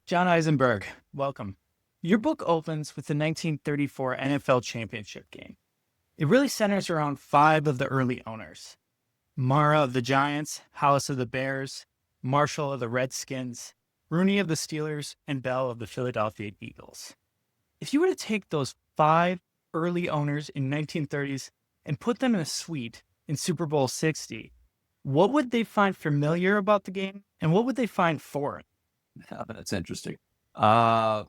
John Eisenberg, welcome. Your book opens with the 1934 NFL Championship game. It really centers around five of the early owners: Mara of the Giants, Halas of the Bears, Marshall of the Redskins, Rooney of the Steelers, and Bell of the Philadelphia Eagles. If you were to take those five early owners in 1930s and put them in a suite in Super Bowl 60, what would they find familiar about the game and what would they find foreign? That's interesting. Uh,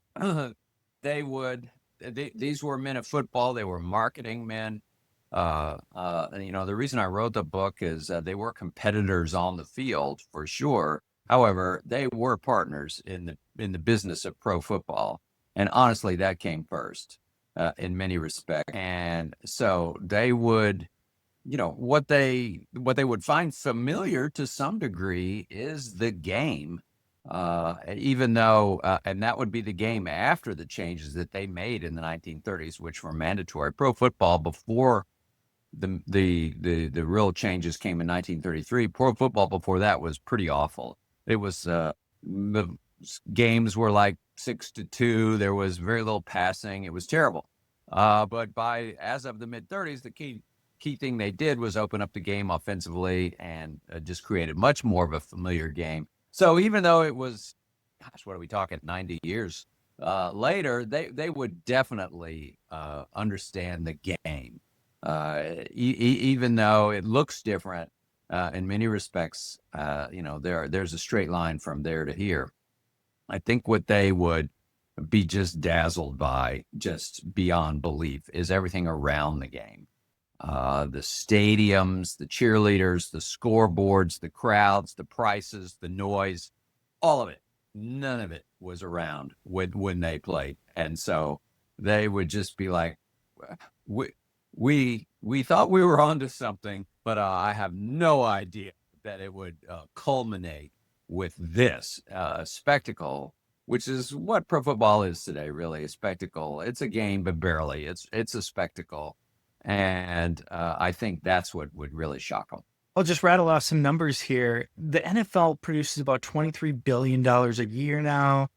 these were men of football. They were marketing men. And the reason I wrote the book is they were competitors on the field for sure. However, they were partners in the business of pro football. And honestly, that came first in many respects. And so they would, what they would find familiar to some degree is the game. Even though, and that would be the game after the changes that they made in the 1930s, which were mandatory. Pro football before the real changes came in 1933. Pro football before that was pretty awful. It was the games were like 6-2. There was very little passing. It was terrible. But as of the mid 30s, the key thing they did was open up the game offensively and just created much more of a familiar game. So even though it was, gosh, what are we talking, 90 years later, they would definitely understand the game. Even though it looks different in many respects, there's a straight line from there to here. I think what they would be just dazzled by, just beyond belief, is everything around the game. The stadiums, the cheerleaders, the scoreboards, the crowds, the prices, the noise, all of it. None of it was around when they played. And so they would just be like, we thought we were onto something, but I have no idea that it would culminate with this spectacle, which is what pro football is today, really, a spectacle. It's a game, but barely. It's a spectacle. And I think that's what would really shock them. I'll just rattle off some numbers here. The NFL produces about $23 billion a year now.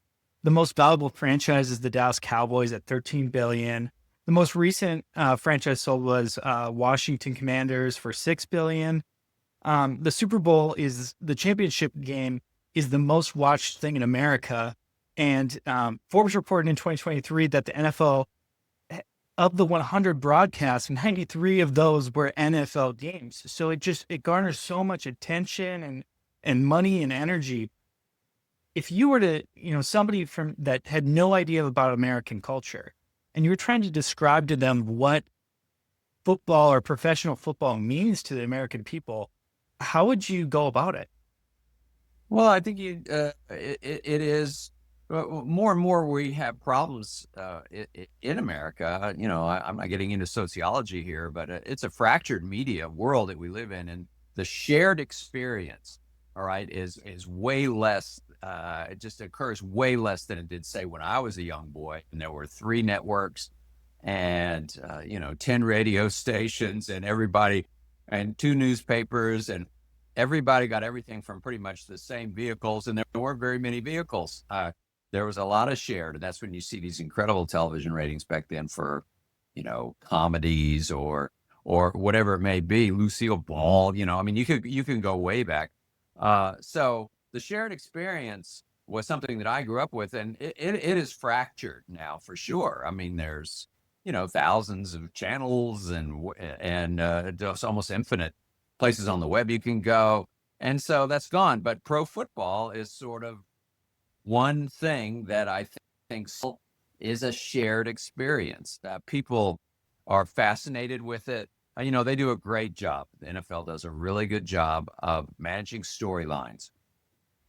The most valuable franchise is the Dallas Cowboys at $13 billion. The most recent franchise sold was Washington Commanders for $6 billion. The Super Bowl is the championship game is the most watched thing in America. And Forbes reported in 2023 that the NFL, of the 100 broadcasts, 93 of those were NFL games. So it garners so much attention and money and energy. If you were to, somebody from that had no idea about American culture, and you were trying to describe to them what football or professional football means to the American people, how would you go about it? Well, I think it is. More and more we have problems in America. I'm not getting into sociology here, but it's a fractured media world that we live in, and the shared experience, all right, is way less. It just occurs way less than it did, say, when I was a young boy, and there were 3 networks and 10 radio stations and everybody, and 2 newspapers, and everybody got everything from pretty much the same vehicles, and there weren't very many vehicles. There was a lot of shared, and that's when you see these incredible television ratings back then for, comedies or whatever it may be. Lucille Ball, you can go way back. So the shared experience was something that I grew up with, and it is fractured now for sure. I mean, there's thousands of channels and it's almost infinite places on the web you can go, and so that's gone. But pro football is sort of one thing that I think is a shared experience. People are fascinated with it. They do a great job. The NFL does a really good job of managing storylines,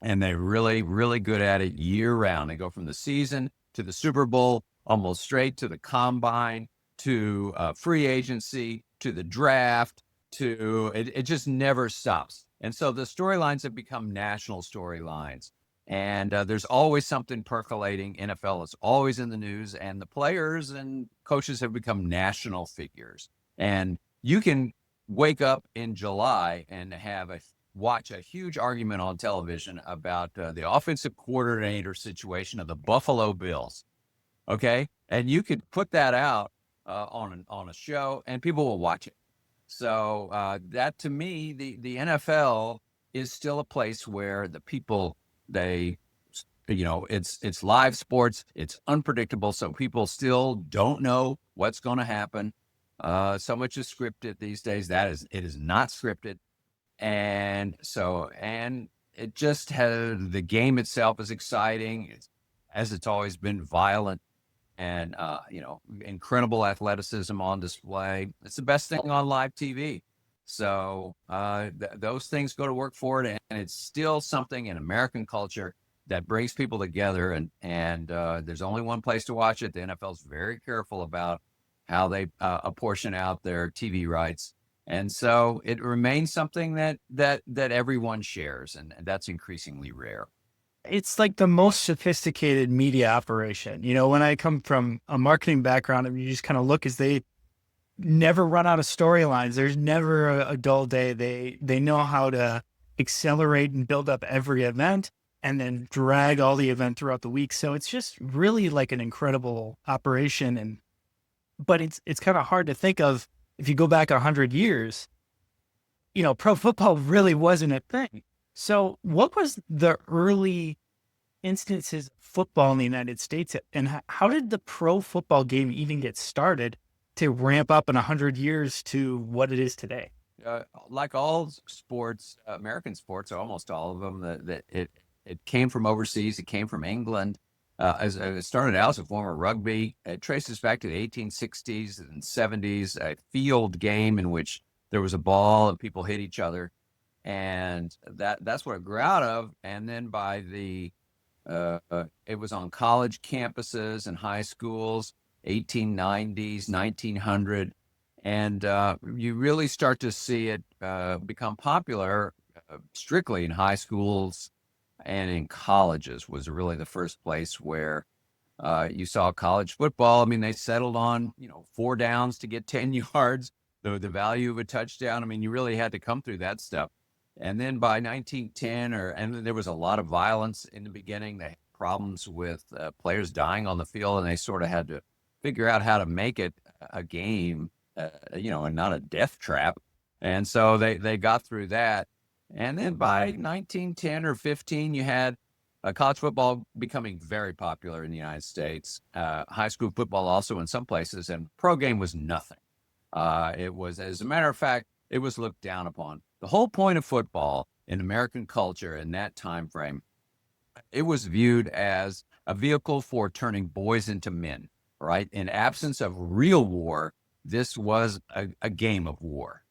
and they're really, really good at it year round. They go from the season to the Super Bowl, almost straight to the combine, to free agency, to the draft, to it just never stops. And so the storylines have become national storylines. And there's always something percolating. NFL is always in the news, and the players and coaches have become national figures. And you can wake up in July and have watch a huge argument on television about the offensive coordinator situation of the Buffalo Bills. Okay. And you could put that out on a show and people will watch it. So that to me, the NFL is still a place where the people, it's live sports. It's unpredictable. So people still don't know what's going to happen. So much is scripted these days. It is not scripted. And it just the game itself is exciting. It's always been violent and, incredible athleticism on display. It's the best thing on live TV. So those things go to work for it. And it's still something in American culture that brings people together. And there's only one place to watch it. The NFL is very careful about how they apportion out their TV rights. And so it remains something that everyone shares. And that's increasingly rare. It's like the most sophisticated media operation. When I come from a marketing background, and you just kind of look, as they never run out of storylines. There's never a dull day. They know how to accelerate and build up every event and then drag all the event throughout the week. So it's just really like an incredible operation. But it's kind of hard to think of, if you go back 100 years, pro football really wasn't a thing. So what was the early instances of football in the United States, and how did the pro football game even get started to ramp up in 100 years to what it is today? Like all sports, American sports, almost all of them, that it came from overseas. It came from England. As it started out as a form of rugby. It traces back to the 1860s and 70s, a field game in which there was a ball and people hit each other. And that's what it grew out of. And then it was on college campuses and high schools, 1890s, 1900. And you really start to see it become popular strictly in high schools and in colleges. Was really the first place where you saw college football. I mean, they settled on, 4 downs to get 10 yards, the value of a touchdown. I mean, you really had to come through that stuff. And then by 1910, and there was a lot of violence in the beginning. They had problems with players dying on the field, and they sort of had to figure out how to make it a game, and not a death trap. And so they got through that. And then by 1910 or 15, you had college football becoming very popular in the United States. High school football also in some places, and pro game was nothing. It was, as a matter of fact, it was looked down upon. The whole point of football in American culture in that time frame, it was viewed as a vehicle for turning boys into men, right? In absence of real war, this was a game of war.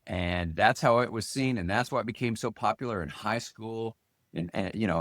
And that's how it was seen. And that's why it became so popular in high school, in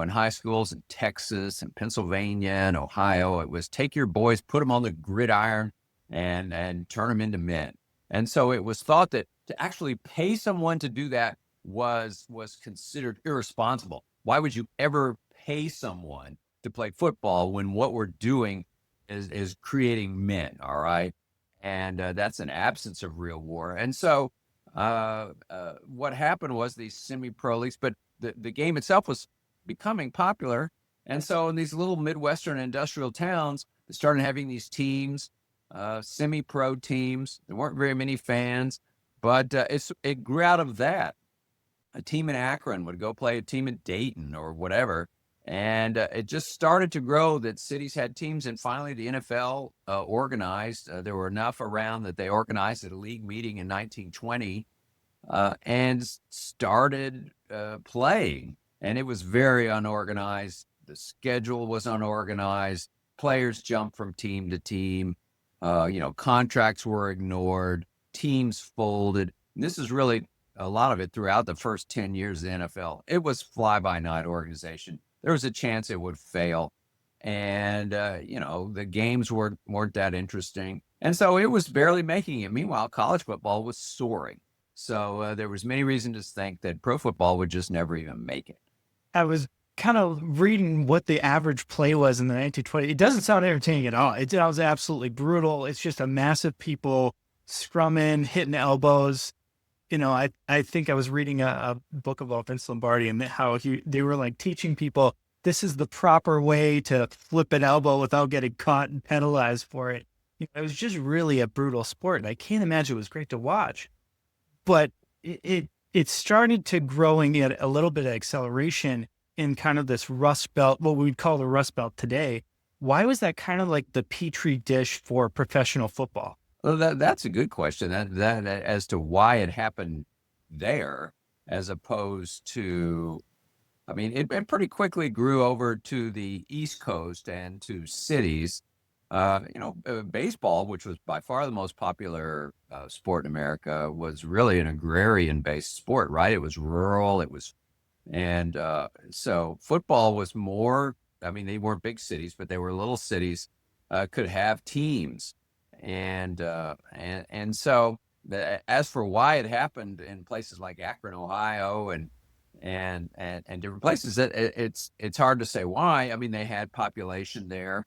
high schools in Texas and Pennsylvania and Ohio. It was take your boys, put them on the gridiron and turn them into men. And so it was thought that to actually pay someone to do that was considered irresponsible. Why would you ever pay someone to play football when what we're doing is creating men? All right. And that's an absence of real war. And so what happened was these semi-pro leagues, but the game itself was becoming popular. And so in these little Midwestern industrial towns, they started having these teams, semi-pro teams. There weren't very many fans, but it grew out of that. A team in Akron would go play a team in Dayton or whatever. And it just started to grow that cities had teams. And finally, the NFL organized. There were enough around that they organized at a league meeting in 1920 and started playing. And it was very unorganized. The schedule was unorganized. Players jumped from team to team. Contracts were ignored. Teams folded. And this is really a lot of it throughout the first 10 years of the NFL. It was fly-by-night organization. There was a chance it would fail. And, the games weren't that interesting. And so it was barely making it. Meanwhile, college football was soaring. So there was many reasons to think that pro football would just never even make it. I was kind of reading what the average play was in the 1920s. It doesn't sound entertaining at all. It was absolutely brutal. It's just a mass of people scrumming, hitting elbows. I think I was reading a book about Vince Lombardi and how they were like teaching people this is the proper way to flip an elbow without getting caught and penalized for it. It was just really a brutal sport, and I can't imagine it was great to watch. But it started to growing at a little bit of acceleration in kind of this Rust Belt, what we would call the Rust Belt today. Why was that kind of like the petri dish for professional football? Well, that's a good question. That as to why it happened there, as opposed to, I mean, it pretty quickly grew over to the East Coast and to cities. Baseball, which was by far the most popular sport in America, was really an agrarian-based sport, right? It was rural. And so football was more. I mean, they weren't big cities, but they were little cities, could have teams. And so as for why it happened in places like Akron, Ohio, and different places, it's hard to say why. I mean, they had population there,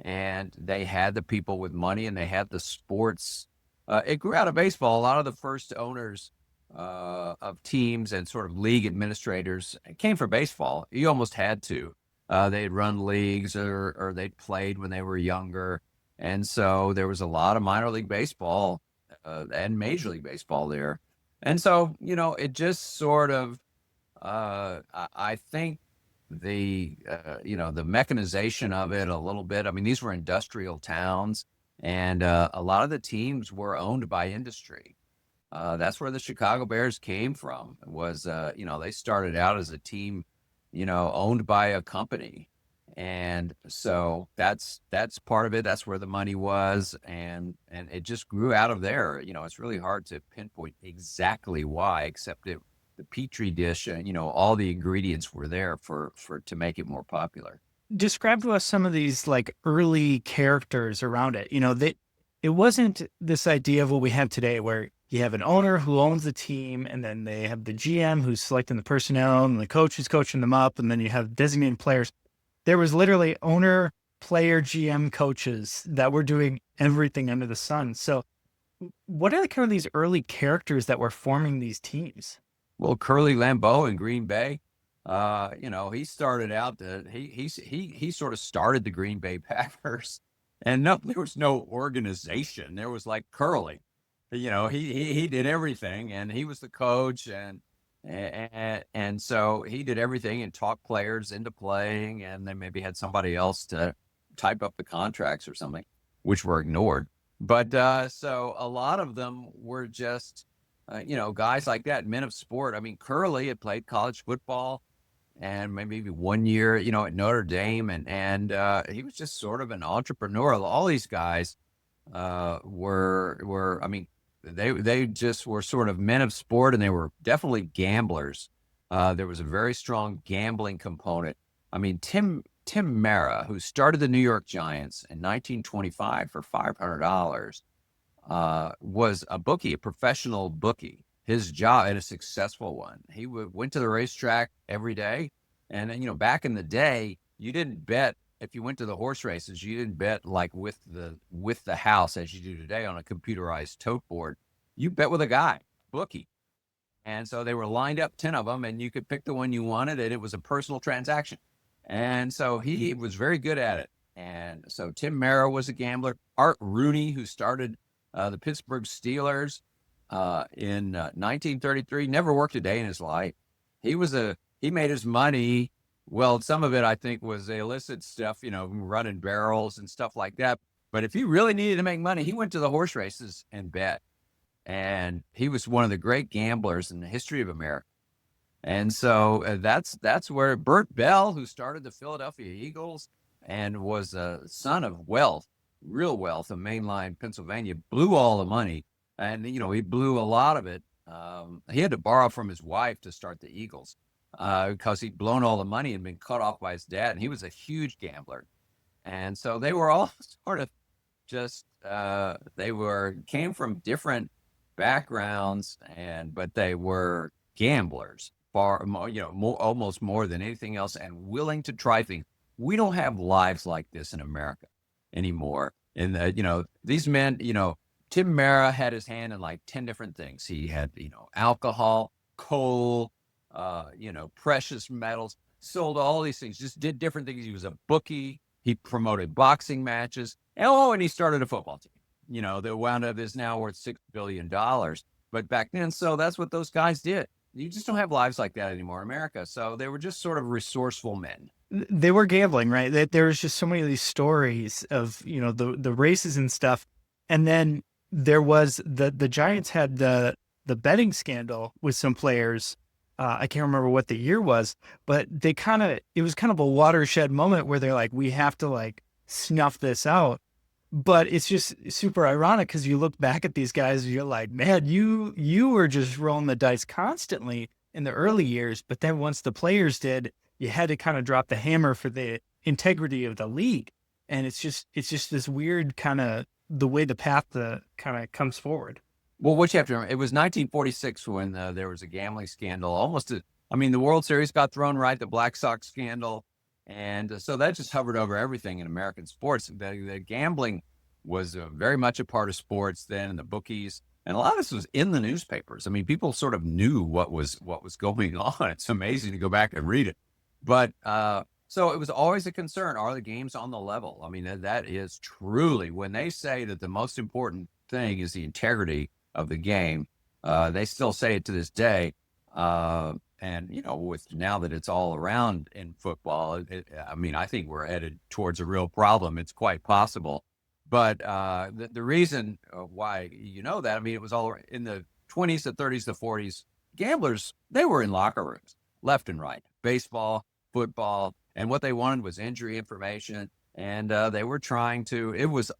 and they had the people with money, and they had the sports. It grew out of baseball. A lot of the first owners of teams and sort of league administrators came from baseball. You almost had to. They'd run leagues or they'd played when they were younger. And so there was a lot of minor league baseball and major league baseball there. And so, it just sort of, I think the mechanization of it a little bit. I mean, these were industrial towns, and a lot of the teams were owned by industry. That's where the Chicago Bears came from. They started out as a team, owned by a company. And so that's part of it. That's where the money was. And it just grew out of there. It's really hard to pinpoint exactly why, except the Petri dish, all the ingredients were there to make it more popular. Describe to us some of these like early characters around it. It wasn't this idea of what we have today where you have an owner who owns the team, and then they have the GM who's selecting the personnel, and the coach who's coaching them up, and then you have designated players. There was literally owner, player, GM, coaches that were doing everything under the sun. So what are the kind of these early characters that were forming these teams? Well, Curly Lambeau in Green Bay, he started out, he sort of started the Green Bay Packers, and there was no organization. There was like Curly, he did everything, and he was the coach, and so he did everything and talked players into playing, and they maybe had somebody else to type up the contracts or something, which were ignored. But so a lot of them were just, guys like that, men of sport. I mean, Curly had played college football and maybe 1 year, at Notre Dame, and he was just sort of an entrepreneur. All these guys were, I mean, they just were sort of men of sport, and they were definitely gamblers. There was a very strong gambling component. I mean, Tim Mara, who started the New York Giants in 1925 for $500, was a bookie, a professional bookie. His job, and a successful one. He went to the racetrack every day, and back in the day, you didn't bet. If you went to the horse races, you didn't bet like with the house as you do today on a computerized tote board. You bet with a guy, bookie. And so they were lined up, 10 of them, and you could pick the one you wanted, and it was a personal transaction. And so he was very good at it. And so Tim Mara was a gambler. Art Rooney, who started the Pittsburgh Steelers in 1933, never worked a day in his life. He made his money. Well, some of it, I think, was illicit stuff, running barrels and stuff like that. But if he really needed to make money, he went to the horse races and bet. And he was one of the great gamblers in the history of America. And so that's where Bert Bell, who started the Philadelphia Eagles and was a son of wealth, real wealth of mainline Pennsylvania, blew all the money. And, he blew a lot of it. He had to borrow from his wife to start the Eagles. Because he'd blown all the money and been cut off by his dad, and he was a huge gambler. And so they were all sort of just came from different backgrounds, but they were gamblers far more, almost more than anything else, and willing to try things. We don't have lives like this in America anymore. And these men, Tim Mara had his hand in like 10 different things. He had, alcohol, coal, precious metals, sold all these things, just did different things. He was a bookie. He promoted boxing matches. And he started a football team, that wound up is now worth $6 billion. But back then, so that's what those guys did. You just don't have lives like that anymore in America. So they were just sort of resourceful men. They were gambling, right? There was just so many of these stories of, the races and stuff. And then there was the Giants had the betting scandal with some players. I can't remember what the year was, but it was kind of a watershed moment where they're like, we have to like snuff this out. But it's just super ironic because you look back at these guys and you're like, man, you were just rolling the dice constantly in the early years. But then once the players did, you had to kind of drop the hammer for the integrity of the league. And it's just this weird kind of the way the path kind of comes forward. Well, what you have to remember, it was 1946 when there was a gambling scandal. The World Series got thrown right, the Black Sox scandal. And so that just hovered over everything in American sports. The gambling was very much a part of sports then, and the bookies. And a lot of this was in the newspapers. People sort of knew what was going on. It's amazing to go back and read it. But so it was always a concern. Are the games on the level? That is truly, when they say that the most important thing is the integrity of the game, they still say it to this day. And, with now that it's all around in football, I think we're headed towards a real problem. It's quite possible. But the reason why that, it was all in the 20s, the 30s, the 40s, gamblers, they were in locker rooms, left and right, baseball, football. And what they wanted was injury information. And they were trying to, it was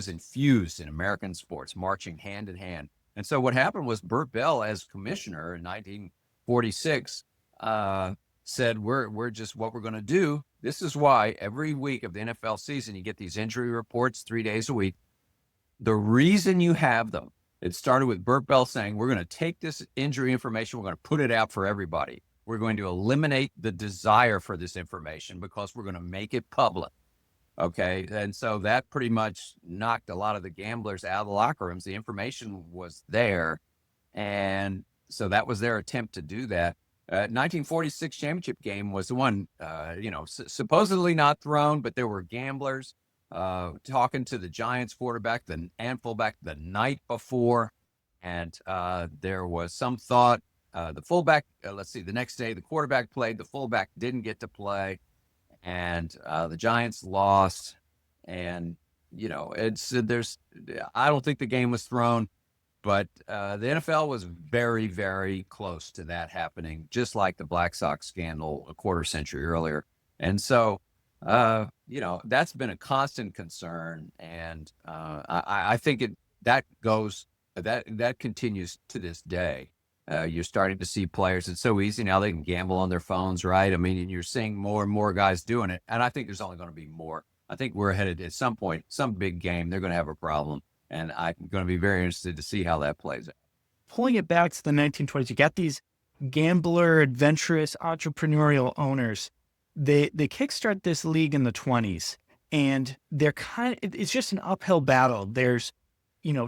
infused in American sports, marching hand in hand. And so what happened was Bert Bell, as commissioner in 1946, said, we're just what we're going to do. This is why every week of the NFL season, you get these injury reports 3 days a week. The reason you have them, it started with Bert Bell saying, we're going to take this injury information, we're going to put it out for everybody. We're going to eliminate the desire for this information because we're going to make it public. Okay. And so that pretty much knocked a lot of the gamblers out of the locker rooms. The information was there. And so that was their attempt to do that. 1946 championship game was the one, supposedly not thrown, but there were gamblers talking to the Giants quarterback and fullback the night before. And there was some thought the fullback, the next day the quarterback played, the fullback didn't get to play. And the Giants lost, and I don't think the game was thrown, but the NFL was very, very close to that happening, just like the Black Sox scandal a quarter century earlier. And so, that's been a constant concern, and I think that continues to this day. You're starting to see players. It's so easy now; they can gamble on their phones, right? And you're seeing more and more guys doing it. And I think there's only going to be more. I think we're headed at some point, some big game, they're going to have a problem. And I'm going to be very interested to see how that plays out. Pulling it back to the 1920s, you got these gambler, adventurous, entrepreneurial owners. They kickstart this league in the 20s, and it's just an uphill battle. There's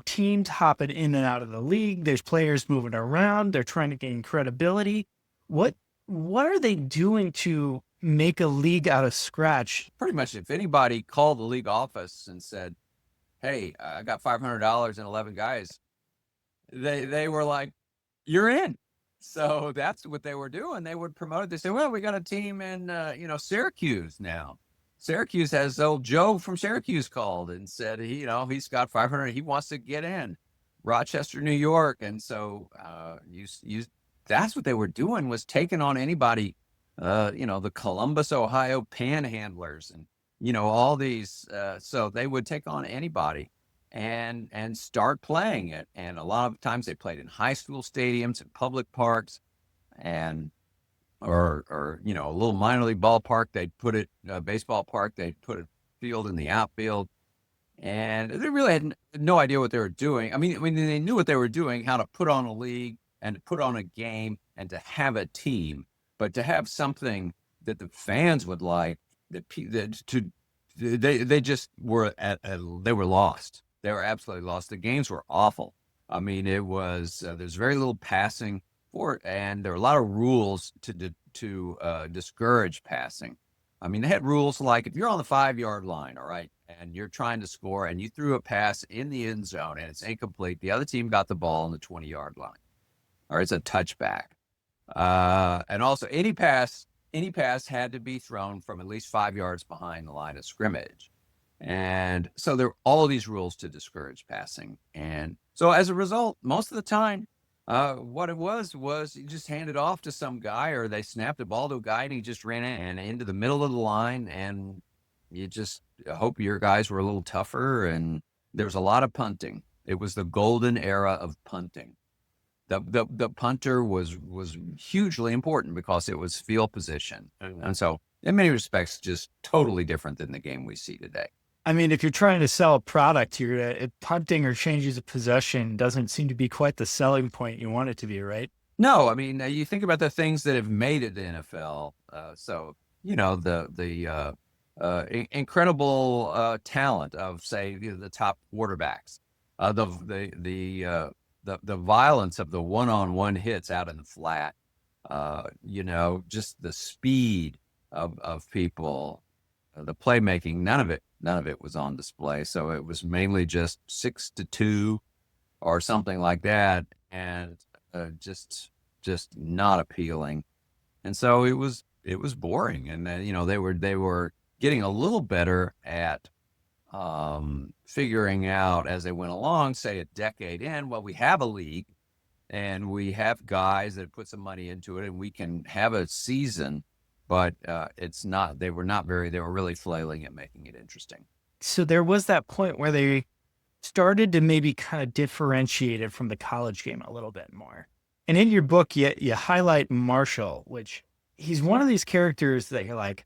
teams hopping in and out of the league. There's players moving around. They're trying to gain credibility. What are they doing to make a league out of scratch? Pretty much, if anybody called the league office and said, hey, I got $500 and 11 guys, they were like, you're in. So that's what they were doing. They would promote it. They say, well, we got a team in, Syracuse now. Syracuse has old Joe from Syracuse called and said, he's got 500. He wants to get in. Rochester, New York. And so that's what they were doing, was taking on anybody, the Columbus, Ohio panhandlers and, all these. So they would take on anybody and start playing it. And a lot of times they played in high school stadiums and public parks or a little minor league ballpark. They'd put it, baseball park, they'd put a field in the outfield, and they really had no idea what they were doing. They knew what they were doing, how to put on a league and to put on a game and to have a team, but to have something that the fans would like, they just were they were lost. They were absolutely lost. The games were awful. I mean, it was there's very little passing for it, and there are a lot of rules to discourage passing. I mean, they had rules like if you're on the 5-yard line, all right, and you're trying to score, and you threw a pass in the end zone and it's incomplete, the other team got the ball on the 20-yard line, or it's a touchback. And also, any pass had to be thrown from at least 5 yards behind the line of scrimmage. And so there were all of these rules to discourage passing. And so as a result, most of the time, what it was you just hand it off to some guy, or they snapped the ball to a guy and he just ran in and into the middle of the line. And you just hope your guys were a little tougher. And there was a lot of punting. It was the golden era of punting. The punter was hugely important because it was field position. And so in many respects, just totally different than the game we see today. I mean, if you're trying to sell a product, punting or changes of possession doesn't seem to be quite the selling point you want it to be, right? No, I mean, you think about the things that have made it the NFL. So, the incredible talent of, say, the top quarterbacks, the violence of the one-on-one hits out in the flat, just the speed of people, the playmaking, none of it was on display. So it was mainly just 6-2 or something like that. And just not appealing. And so it was boring. And then, they were getting a little better at figuring out as they went along, say a decade in, well, we have a league and we have guys that put some money into it and we can have a season, but they were really flailing at making it interesting. So there was that point where they started to maybe kind of differentiate it from the college game a little bit more. And in your book, you highlight Marshall, which he's one of these characters that you're like,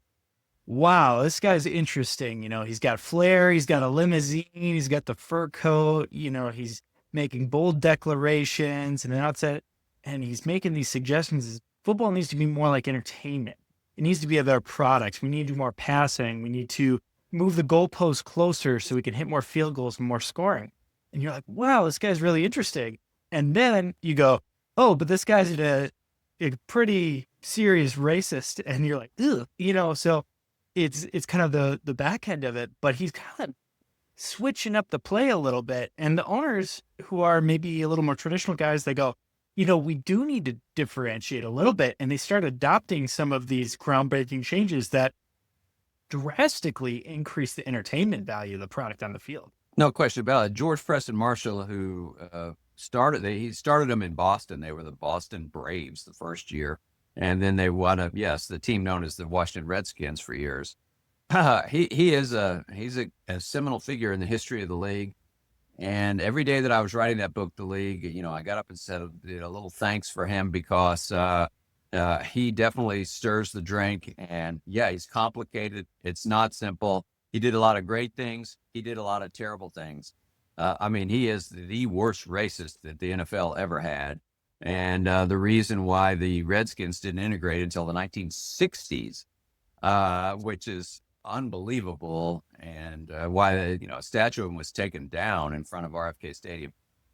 wow, this guy's interesting. He's got flair, he's got a limousine, he's got the fur coat, he's making bold declarations and outset, and he's making these suggestions. Football needs to be more like entertainment. It needs to be a better product. We need to do more passing. We need to move the goalposts closer so we can hit more field goals and more scoring. And you're like, wow, this guy's really interesting. And then you go, oh, but this guy's a pretty serious racist. And you're like, ugh, so it's kind of the back end of it, but he's kind of switching up the play a little bit. And the owners who are maybe a little more traditional guys, they go, we do need to differentiate a little bit. And they start adopting some of these groundbreaking changes that drastically increase the entertainment value of the product on the field. No question about it. George Preston Marshall, who he started them in Boston. They were the Boston Braves the first year. And then they won the team known as the Washington Redskins for years. He's a seminal figure in the history of the league. And every day that I was writing that book, The League, I got up and said a little thanks for him because he definitely stirs the drink. And he's complicated. It's not simple. He did a lot of great things. He did a lot of terrible things. He is the worst racist that the NFL ever had. And the reason why the Redskins didn't integrate until the 1960s, which is unbelievable, and why a statue of him was taken down in front of RFK Stadium.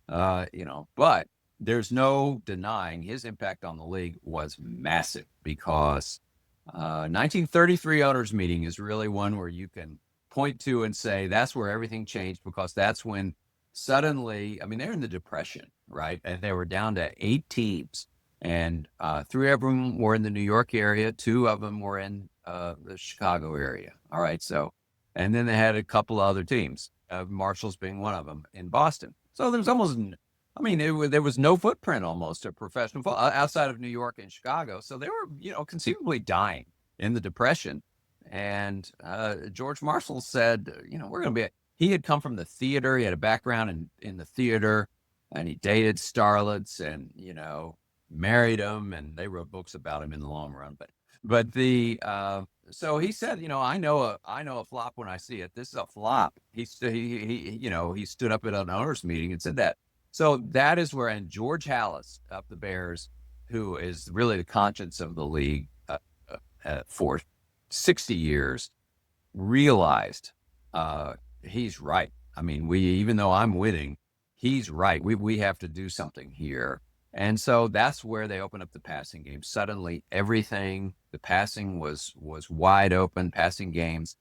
But there's no denying his impact on the league was massive because 1933 owners meeting is really one where you can point to and say that's where everything changed, because that's when suddenly, they're in the Depression, right? And they were down to 8 teams, and 3 of them were in the New York area, 2 of them were in the Chicago area. All right. So, and then they had a couple other teams, Marshall's being one of them, in Boston. So there's almost, there was no footprint almost of professional football outside of New York and Chicago. So they were, conceivably dying in the Depression. And George Marshall said, we're going to be, he had come from the theater. He had a background in the theater, and he dated starlets and, married them, and they wrote books about him in the long run. So he said, I know a flop when I see it. This is a flop. He stood up at an owners meeting and said that. So that is where, and George Halas of the Bears, who is really the conscience of the league for 60 years, realized he's right. I mean, even though I'm winning, he's right. We have to do something here. And so that's where they open up the passing game. Suddenly, the passing was wide open, passing games.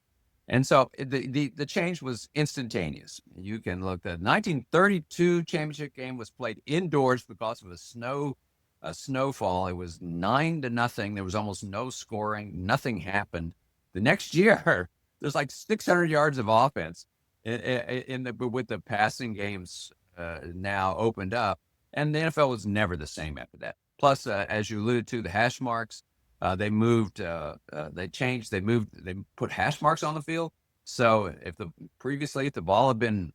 And so the change was instantaneous. You can look, the 1932 championship game was played indoors because of a snowfall. It was 9-0. There was almost no scoring. Nothing happened. The next year, there's like 600 yards of offense with the passing games now opened up. And the NFL was never the same after that. Plus, as you alluded to, the hash marks, they put hash marks on the field. So if the ball had been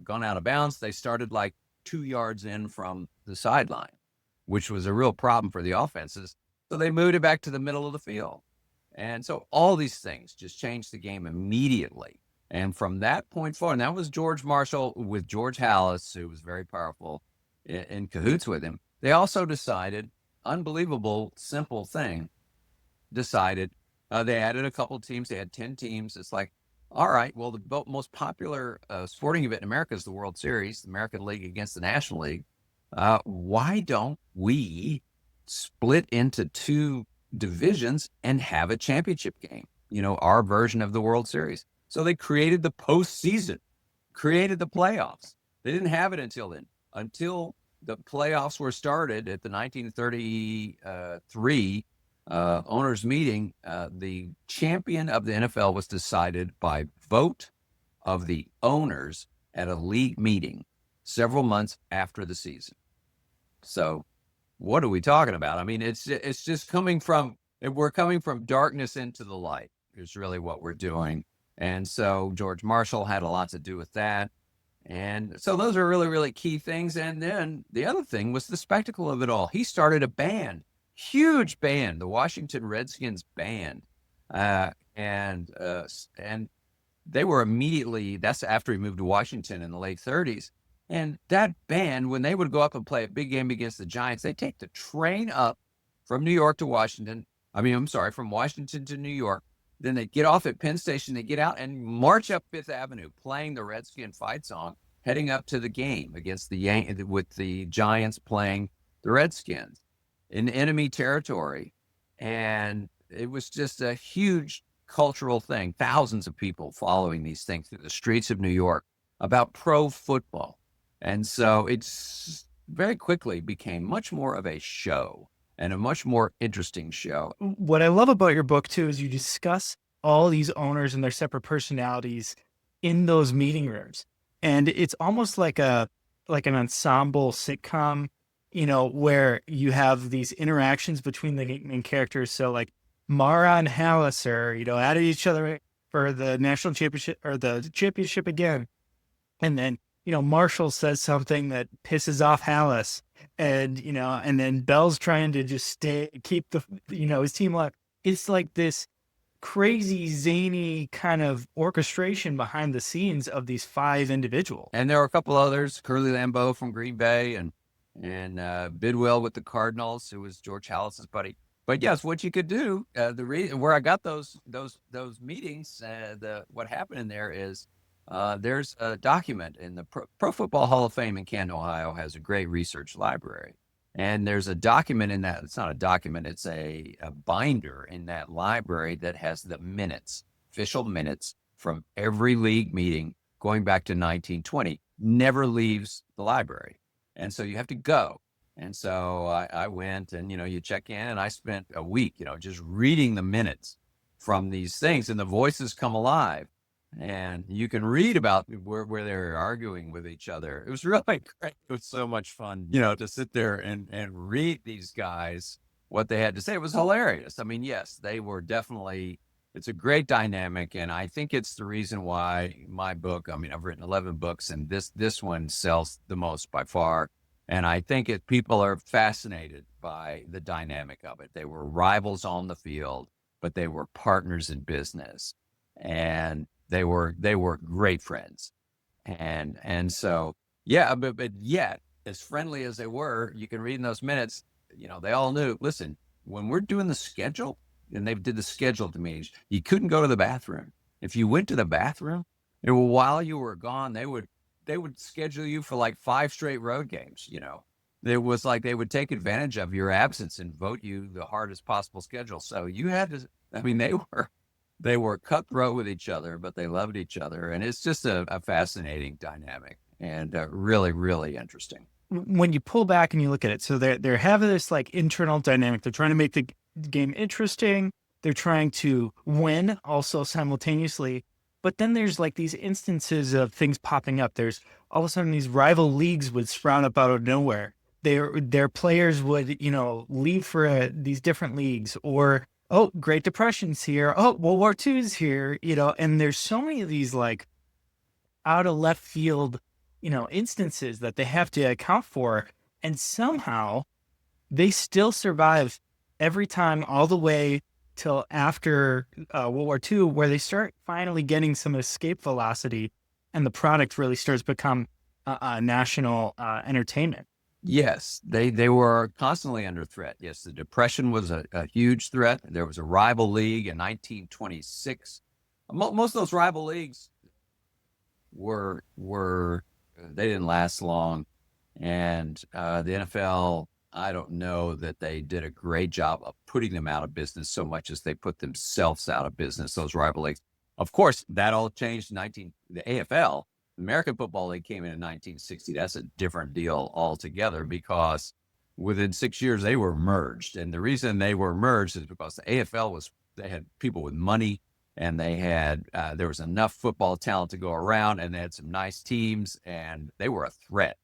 gone out of bounds, they started like 2 yards in from the sideline, which was a real problem for the offenses. So they moved it back to the middle of the field. And so all these things just changed the game immediately. And from that point forward, and that was George Marshall with George Halas, who was very powerful, in cahoots with him. They also decided, unbelievable, simple thing, they added a couple of teams. They had 10 teams. It's like, all right, well, the most popular sporting event in America is the World Series, the American League against the National League. Why don't we split into 2 divisions and have a championship game? Our version of the World Series. So they created the postseason, created the playoffs. They didn't have it until then. Until the playoffs were started at the 1933 owners meeting, the champion of the NFL was decided by vote of the owners at a league meeting several months after the season. So what are we talking about? I mean, it's just we're coming from darkness into the light is really what we're doing. And so George Marshall had a lot to do with that. And so those are really, really key things. And then the other thing was the spectacle of it all. He started a band, huge band, the Washington Redskins band. And they were immediately, that's after he moved to Washington in the late 30s. And that band, when they would go up and play a big game against the Giants, they take the train up from New York to Washington. From Washington to New York. Then they get off at Penn Station, they get out and march up Fifth Avenue, playing the Redskin fight song, heading up to the game against with the Giants playing the Redskins in enemy territory. And it was just a huge cultural thing. Thousands of people following these things through the streets of New York about pro football. And so it's very quickly became much more of a show. And a much more interesting show. What I love about your book, too, is you discuss all these owners and their separate personalities in those meeting rooms. And it's almost like an ensemble sitcom, where you have these interactions between the main characters. So like Mara and Halas are, at each other for the national championship or the championship again. And then, Marshall says something that pisses off Halas. And then Bell's trying to just keep his team alive. It's like this crazy, zany kind of orchestration behind the scenes of these 5 individuals. And there are a couple others, Curly Lambeau from Green Bay and Bidwell with the Cardinals, who was George Halas's buddy. But yes, what you could do, the reason where I got those meetings, what happened in there is, there's a document in the Pro Football Hall of Fame in Canton, Ohio, has a great research library. And there's a document in that. It's not a document. It's a binder in that library that has the minutes, official minutes from every league meeting going back to 1920. Never leaves the library. And so you have to go. And so I went and, you check in, and I spent a week, just reading the minutes from these things, and the voices come alive. And you can read about where they're arguing with each other. It was really great. It was so much fun, to sit there and read these guys, what they had to say. It was hilarious. I mean, yes, they were definitely, it's a great dynamic. And I think it's the reason why my book, I've written 11 books, and this one sells the most by far. And I think people are fascinated by the dynamic of it. They were rivals on the field, but they were partners in business. And they were great friends. And so, yeah, but yet, as friendly as they were, you can read in those minutes, they all knew, listen, when we're doing the schedule, and they did the schedule to meetings, you couldn't go to the bathroom. If you went to the bathroom, And while you were gone, they would schedule you for like 5 straight road games, you know. It was like they would take advantage of your absence and vote you the hardest possible schedule. So you had to, I mean, they were cutthroat with each other, but they loved each other. And it's just a fascinating dynamic and really, really interesting. When you pull back and you look at it, so they're having this like internal dynamic. They're trying to make the game interesting. They're trying to win also simultaneously. But then there's like these instances of things popping up. There's all of a sudden these rival leagues would sprout up out of nowhere. Their players would, leave for these different leagues, or oh, Great Depression's here. Oh, World War II is here. And there's so many of these like out of left field, instances that they have to account for, and somehow they still survive every time all the way till after World War II, where they start finally getting some escape velocity, and the product really starts to become national entertainment. Yes, they were constantly under threat. Yes, the Depression was a huge threat. There was a rival league in 1926. Most of those rival leagues were they didn't last long, and the NFL, I don't know that they did a great job of putting them out of business so much as they put themselves out of business. Those rival leagues, of course, that all changed in the AFL. The American Football League came in 1960. That's a different deal altogether, because within 6 years they were merged, and the reason they were merged is because the AFL they had people with money, and they had there was enough football talent to go around, and they had some nice teams, and they were a threat.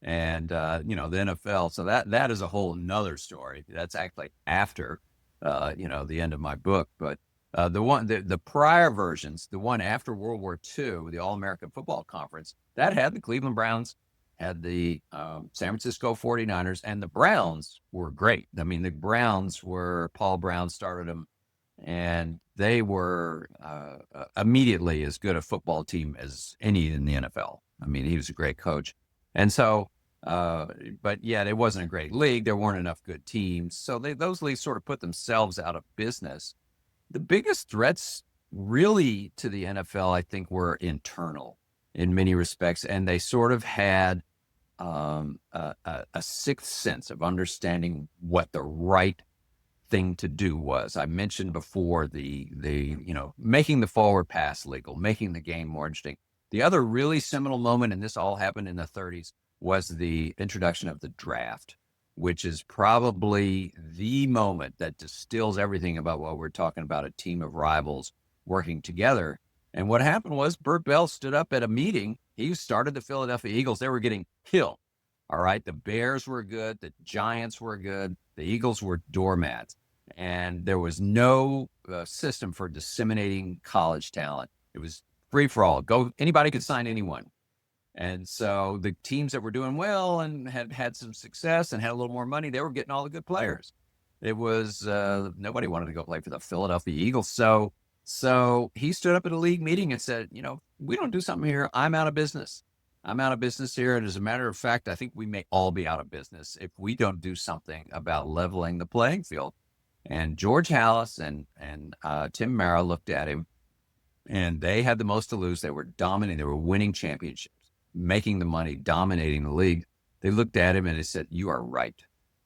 And the NFL, so that is a whole nother story. That's actually after the end of my book. But the prior versions, the one after World War II, the All American Football Conference, that had the Cleveland Browns, had the San Francisco 49ers, and the Browns were great. I mean, the Browns Paul Brown started them, and they were immediately as good a football team as any in the NFL. I mean, he was a great coach. And so, but yet it wasn't a great league. There weren't enough good teams. So those leagues sort of put themselves out of business. The biggest threats really to the NFL, I think, were internal in many respects. And they sort of had a sixth sense of understanding what the right thing to do was. I mentioned before the making the forward pass legal, making the game more interesting. The other really seminal moment, and this all happened in the 30s, was the introduction of the draft, which is probably the moment that distills everything about what we're talking about, a team of rivals working together. And what happened was Bert Bell stood up at a meeting. He started the Philadelphia Eagles. They were getting killed. All right. The Bears were good. The Giants were good. The Eagles were doormats. And there was no system for disseminating college talent. It was free for all. Anybody could sign anyone. And so the teams that were doing well and had some success and had a little more money, they were getting all the good players. It was nobody wanted to go play for the Philadelphia Eagles. So he stood up at a league meeting and said, we don't do something here, I'm out of business. I'm out of business here. And as a matter of fact, I think we may all be out of business if we don't do something about leveling the playing field. And George Halas and Tim Mara looked at him, and they had the most to lose. They were dominating. They were winning championships, making the money, dominating the league. They looked at him and they said, you are right.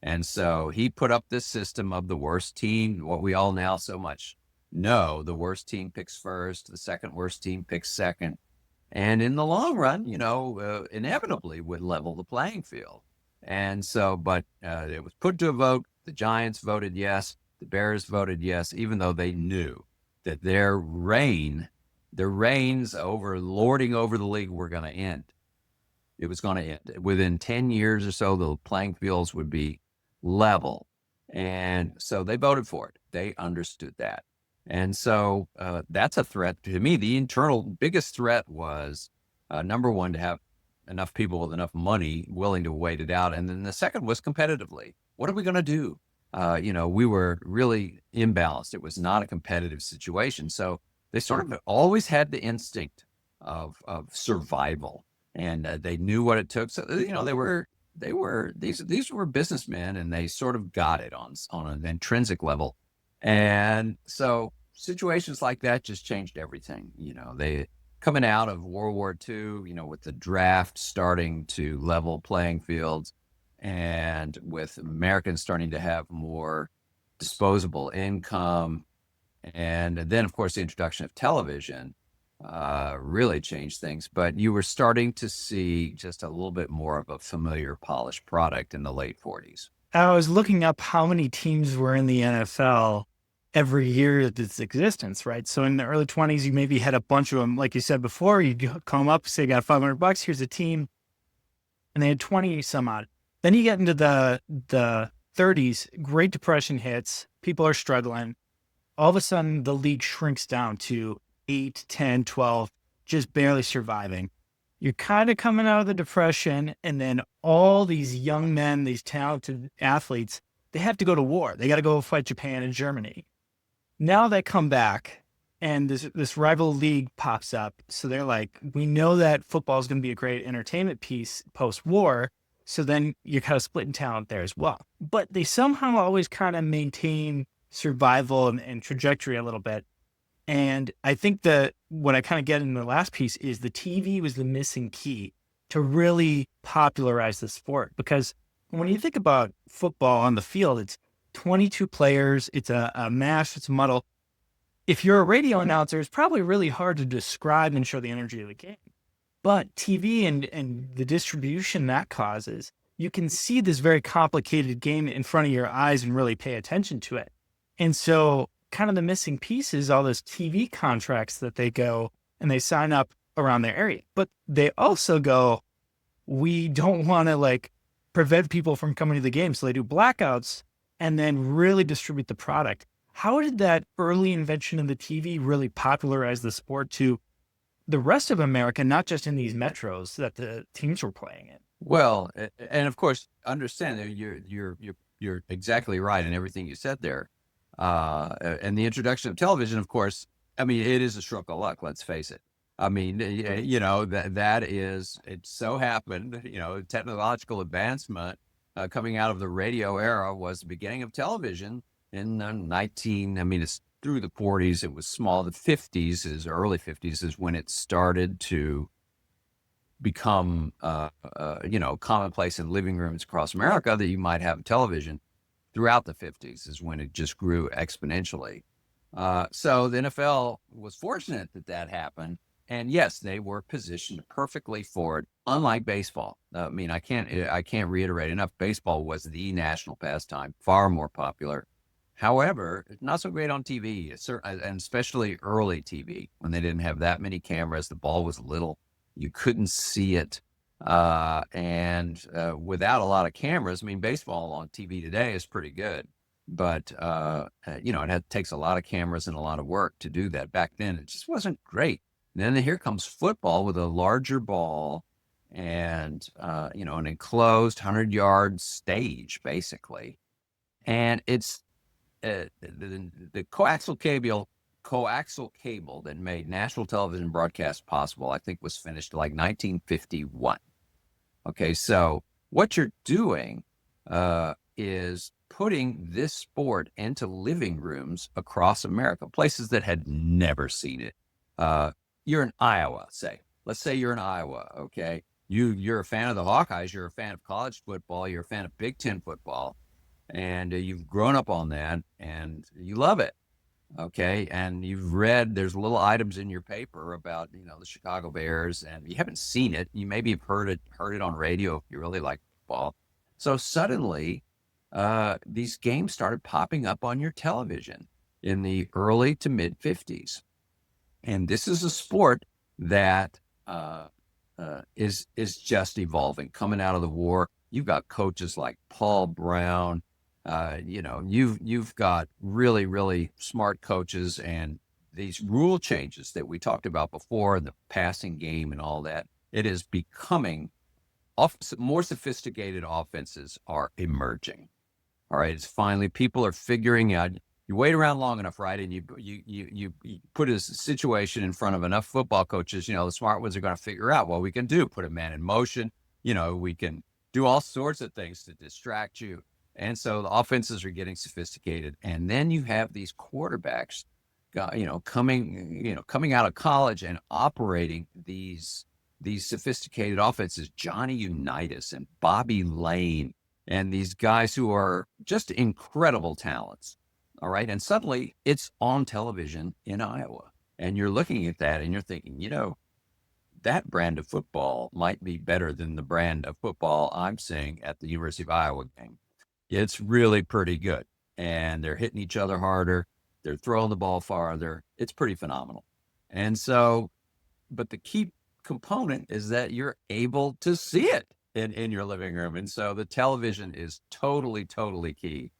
And so he put up this system of the worst team, what we all now so much know, the worst team picks first, the second worst team picks second. And in the long run, inevitably would level the playing field. And so, but it was put to a vote. The Giants voted yes. The Bears voted yes, even though they knew that their reigns over lording over the league were going to end. It was going to end. Within 10 years or so, the playing fields would be level. And so they voted for it. They understood that. And so that's a threat to me. The internal biggest threat was, number one, to have enough people with enough money willing to wait it out. And then the second was competitively. What are we going to do? We were really imbalanced. It was not a competitive situation. So they sort of always had the instinct of survival, and they knew what it took. So, these were businessmen, and they sort of got it on an intrinsic level. And so situations like that just changed everything. coming out of World War II, with the draft starting to level playing fields, and with Americans starting to have more disposable income, and then, of course, the introduction of television really changed things. But you were starting to see just a little bit more of a familiar, polished product in the late 40s. I was looking up how many teams were in the NFL every year of its existence, right? So in the early 20s, you maybe had a bunch of them. Like you said before, you'd call them up, say, got $500, here's a team. And they had 20 some odd. Then you get into the 30s, Great Depression hits, people are struggling. All of a sudden, the league shrinks down to 8, 10, 12, just barely surviving. You're kind of coming out of the Depression, and then all these young men, these talented athletes, they have to go to war. They got to go fight Japan and Germany. Now they come back, and this rival league pops up. So they're like, we know that football is going to be a great entertainment piece post-war. So then you're kind of splitting talent there as well. But they somehow always kind of maintain survival and trajectory a little bit. And I think that what I kind of get in the last piece is the TV was the missing key to really popularize the sport. Because when you think about football on the field, it's 22 players, it's a mash, it's a muddle. If you're a radio announcer, it's probably really hard to describe and show the energy of the game. But TV and the distribution that causes, you can see this very complicated game in front of your eyes and really pay attention to it. And so kind of the missing piece is all those TV contracts that they go and they sign up around their area. But they also go, we don't want to prevent people from coming to the game. So they do blackouts and then really distribute the product. How did that early invention of the TV really popularize the sport to the rest of America, not just in these metros that the teams were playing in? Well, and of course, understand that you're exactly right in everything you said there. And the introduction of television, of course, I mean, it is a stroke of luck, let's face it. I mean, that is, it so happened, technological advancement coming out of the radio era was the beginning of television in it's through the 40s. It was small. The 50s early 50s is when it started to become, commonplace in living rooms across America that you might have television. Throughout the 50s is when it just grew exponentially. So the NFL was fortunate that happened. And yes, they were positioned perfectly for it, unlike baseball. I can't reiterate enough. Baseball was the national pastime, far more popular. However, not so great on TV, and especially early TV, when they didn't have that many cameras. The ball was little. You couldn't see it. And without a lot of cameras, baseball on TV today is pretty good, but, it takes a lot of cameras and a lot of work to do that. Back then, it just wasn't great. And then here comes football with a larger ball and, an enclosed 100-yard stage, basically. And it's the coaxial cable that made national television broadcast possible, I think, was finished like 1951. Okay, so what you're doing is putting this sport into living rooms across America, places that had never seen it. You're in Iowa, say. Let's say you're in Iowa, okay? You're a fan of the Hawkeyes, you're a fan of college football, you're a fan of Big Ten football, and you've grown up on that, and you love it. Okay. And you've read, there's little items in your paper about, the Chicago Bears, and you haven't seen it. You maybe have heard it on radio if you really like football. So suddenly, these games started popping up on your television in the early to mid 50s. And this is a sport that is just evolving, coming out of the war. You've got coaches like Paul Brown. You've got really, really smart coaches, and these rule changes that we talked about before, the passing game and all that. It is becoming more sophisticated. Offenses are emerging. All right. It's finally, people are figuring out, you wait around long enough, right? And you put a situation in front of enough football coaches, the smart ones are going to figure out what we can do, put a man in motion. We can do all sorts of things to distract you. And so the offenses are getting sophisticated. And then you have these quarterbacks coming out of college and operating these sophisticated offenses, Johnny Unitas and Bobby Lane, and these guys who are just incredible talents. All right. And suddenly it's on television in Iowa. And you're looking at that and you're thinking, that brand of football might be better than the brand of football I'm seeing at the University of Iowa game. It's really pretty good. And they're hitting each other harder. They're throwing the ball farther. It's pretty phenomenal. And so, but the key component is that you're able to see it in your living room. And so the television is totally, totally key.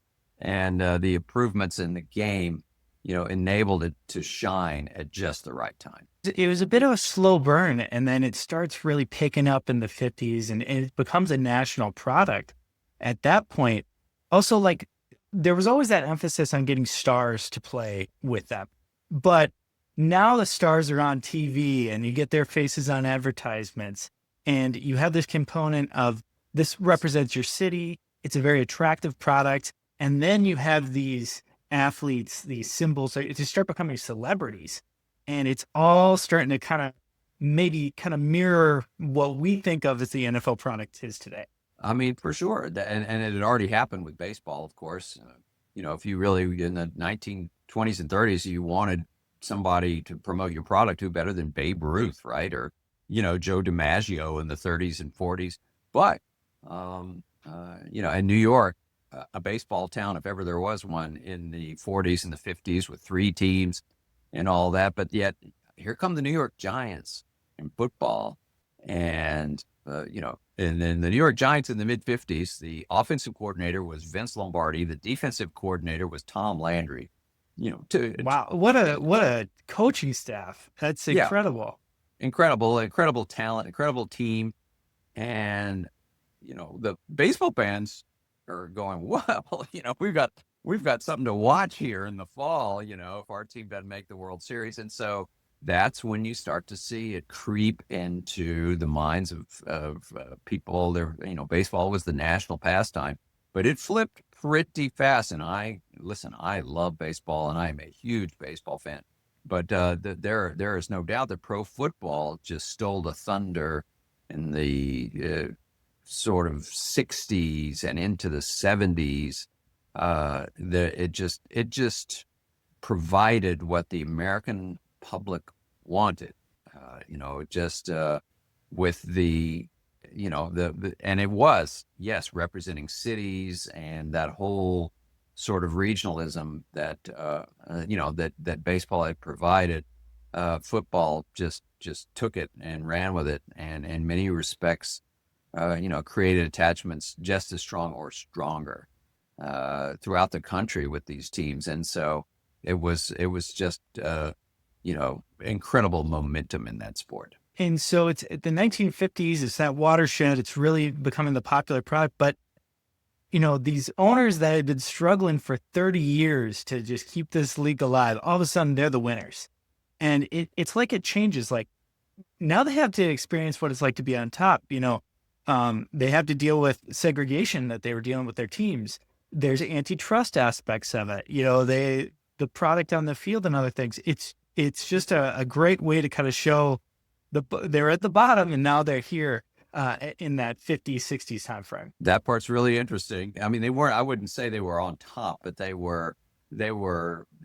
And the improvements in the game, enabled it to shine at just the right time. It was a bit of a slow burn, and then it starts really picking up in the 50s, and it becomes a national product at that point. Also, like, there was always that emphasis on getting stars to play with them. But now the stars are on TV and you get their faces on advertisements, and you have this component of this represents your city. It's a very attractive product. And then you have these athletes, these symbols, they start becoming celebrities. And it's all starting to kind of mirror what we think of as the NFL product is today. I mean, for sure. And it had already happened with baseball, of course. If you really, in the 1920s and 30s, you wanted somebody to promote your product, who better than Babe Ruth, right? Or, Joe DiMaggio in the 30s and 40s. But, in New York, a baseball town, if ever there was one, in the 40s and the 50s with 3 teams and all that. But yet, here come the New York Giants in football. And, and then the New York Giants in the mid-50s, the offensive coordinator was Vince Lombardi. The defensive coordinator was Tom Landry. Wow, what a coaching staff. That's incredible. Yeah, incredible talent, incredible team. And, the baseball fans are going, well, we've got something to watch here in the fall, if our team doesn't make the World Series. And so that's when you start to see it creep into the minds of people. There, baseball was the national pastime, but it flipped pretty fast. And I love baseball, and I'm a huge baseball fan. But there is no doubt that pro football just stole the thunder in the sort of 60s and into the 70s. It just provided what the American public wanted. With the and it was, yes, representing cities and that whole sort of regionalism that that baseball had provided. Football just took it and ran with it, and in many respects, created attachments just as strong or stronger throughout the country with these teams. And so it was just incredible momentum in that sport. And so it's the 1950s, it's that watershed, it's really becoming the popular product. But, these owners that had been struggling for 30 years to just keep this league alive, all of a sudden they're the winners. And it's like it changes. Like, now they have to experience what it's like to be on top. They have to deal with segregation that they were dealing with their teams. There's antitrust aspects of it. The product on the field and other things. It's just a great way to kind of show they're at the bottom and now they're here in that 50s, 60s time frame. That part's really interesting. I mean, I wouldn't say they were on top, but they were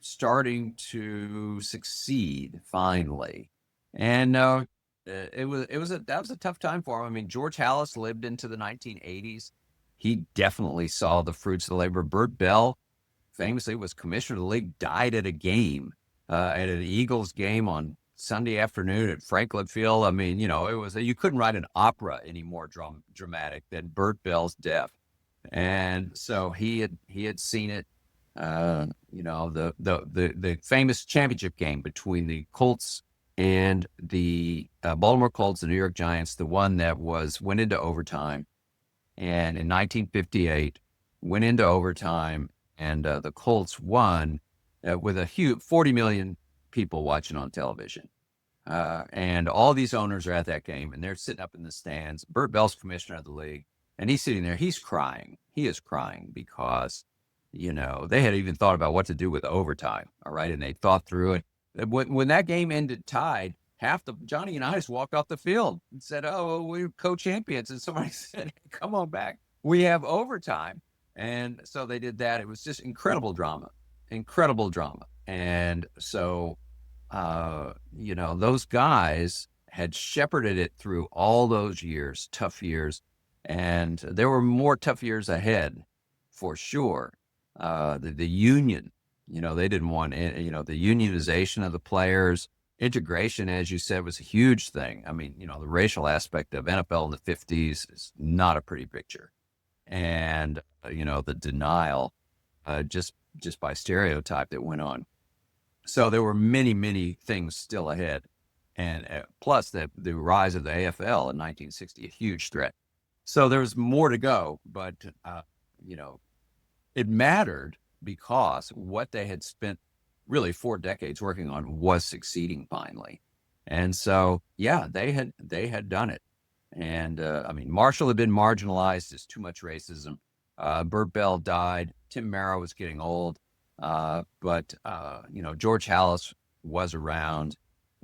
starting to succeed finally. And that was a tough time for him. I mean, George Halas lived into the 1980s. He definitely saw the fruits of the labor. Bert Bell famously was commissioner of the league, died at a game, at an Eagles game on Sunday afternoon at Franklin Field. I mean, you couldn't write an opera any more dramatic than Bert Bell's death. And so he had seen it. The famous championship game between the Colts and the Baltimore Colts, the New York Giants, the one that went into overtime, and in 1958 went into overtime, and the Colts won with a huge 40 million people watching on television. And all these owners are at that game, and they're sitting up in the stands. Bert Bell's commissioner of the league, and he's sitting there. He's crying. He is crying because They had even thought about what to do with overtime. All right. And they thought through it. When that game ended tied, Johnny and I just walked off the field and said, "Oh, we're co-champions." And somebody said, "Come on back. We have overtime." And so they did that. It was just incredible drama. And so, those guys had shepherded it through all those years, tough years. And there were more tough years ahead for sure. The union, they didn't want, the unionization of the players. Integration, as you said, was a huge thing. I mean, the racial aspect of NFL in the 50s is not a pretty picture. And, the denial, just by stereotype that went on. So there were many, many things still ahead. And plus the rise of the AFL in 1960, a huge threat. So there was more to go, but, it mattered because what they had spent really 4 decades working on was succeeding finally. And so, yeah, they had done it. And Marshall had been marginalized as too much racism. Bert Bell died. Tim Merrow was getting old. But George Halas was around,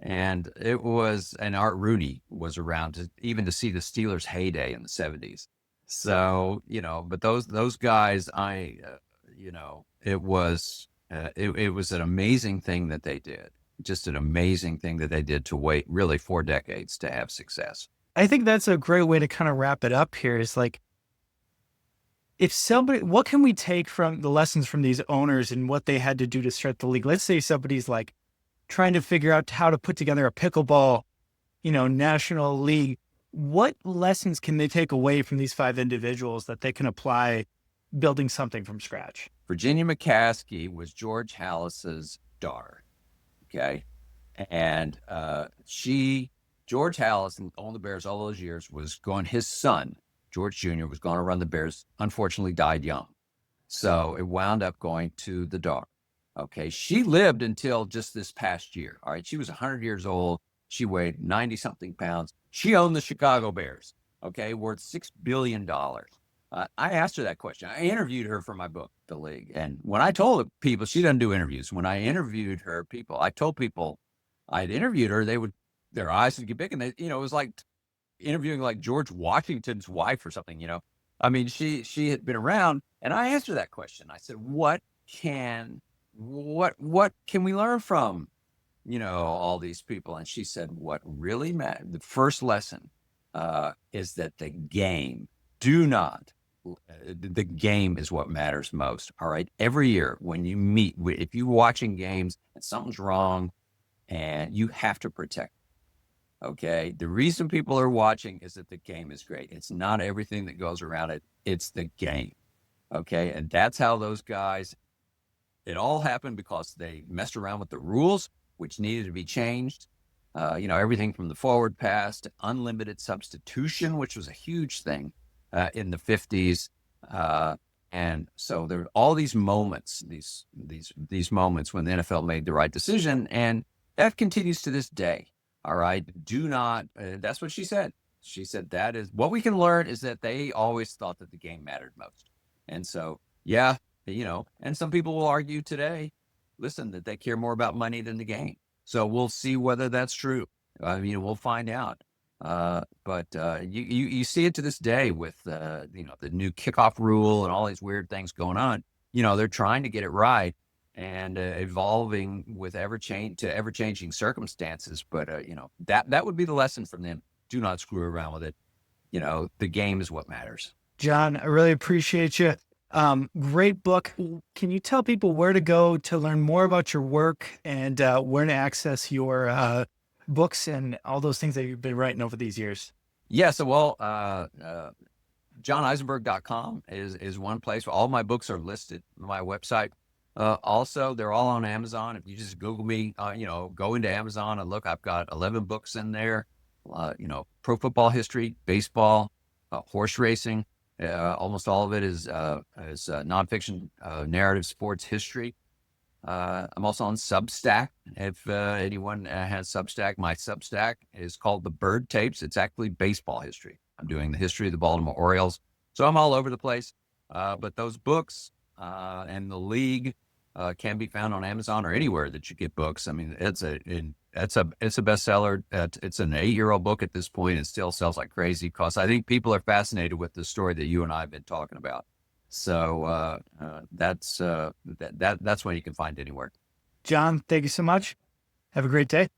and Art Rooney was around even to see the Steelers' heyday in the 70s. So, but those guys, it was an amazing thing that they did. Just an amazing thing that they did to wait really 4 decades to have success. I think that's a great way to kind of wrap it up here is like, what can we take from the lessons from these owners and what they had to do to start the league? Let's say somebody's like trying to figure out how to put together a pickleball, national league. What lessons can they take away from these 5 individuals that they can apply building something from scratch? Virginia McCaskey was George Halas's daughter. Okay. And George Halas owned the Bears all those years, his son, George Jr., was going to run the Bears, unfortunately died young. So it wound up going to the daughter. Okay. She lived until just this past year. All right. She was 100 years old. She weighed 90 something pounds. She owned the Chicago Bears. Okay. Worth $6 billion. I asked her that question. I interviewed her for my book, The League. And when I told people, she doesn't do interviews. When I interviewed her, I told people I'd interviewed her, their eyes would get big. And it was like interviewing like George Washington's wife or something, she had been around. And I asked her that question. I said, what can we learn from, all these people? And she said, what really matters, the first lesson is that the game is what matters most. All right. Every year when you meet, if you're watching games and something's wrong and you have to protect, okay. The reason people are watching is that the game is great. It's not everything that goes around it. It's the game. Okay. And that's how those guys, it all happened because they messed around with the rules, which needed to be changed. Everything from the forward pass to unlimited substitution, which was a huge thing in the 50s. And so there are all these moments, these moments when the NFL made the right decision, and that continues to this day. All right. Do not, that's what she said. She said, that is what we can learn is that they always thought that the game mattered most. And so, yeah, and some people will argue today, listen, that they care more about money than the game. So we'll see whether that's true. We'll find out. But you see it to this day with, the new kickoff rule and all these weird things going on. They're trying to get it right and evolving with ever-changing circumstances. But, that would be the lesson from them. Do not screw around with it. The game is what matters. John, I really appreciate you. Great book. Can you tell people where to go to learn more about your work and where to access your books and all those things that you've been writing over these years? Yeah, so JohnEisenberg.com is one place where all my books are listed on my website. Also, they're all on Amazon. If you just Google me, go into Amazon and look, I've got 11 books in there, pro football history, baseball, horse racing. Almost all of it is nonfiction, narrative sports history. I'm also on Substack. If anyone has Substack, my Substack is called The Bird Tapes. It's actually baseball history. I'm doing the history of the Baltimore Orioles. So I'm all over the place. But those books, and The League can be found on Amazon or anywhere that you get books. I mean, it's a bestseller. It's an 8-year-old book at this point. It still sells like crazy because I think people are fascinated with the story that you and I have been talking about. So that's one you can find anywhere. John, thank you so much. Have a great day.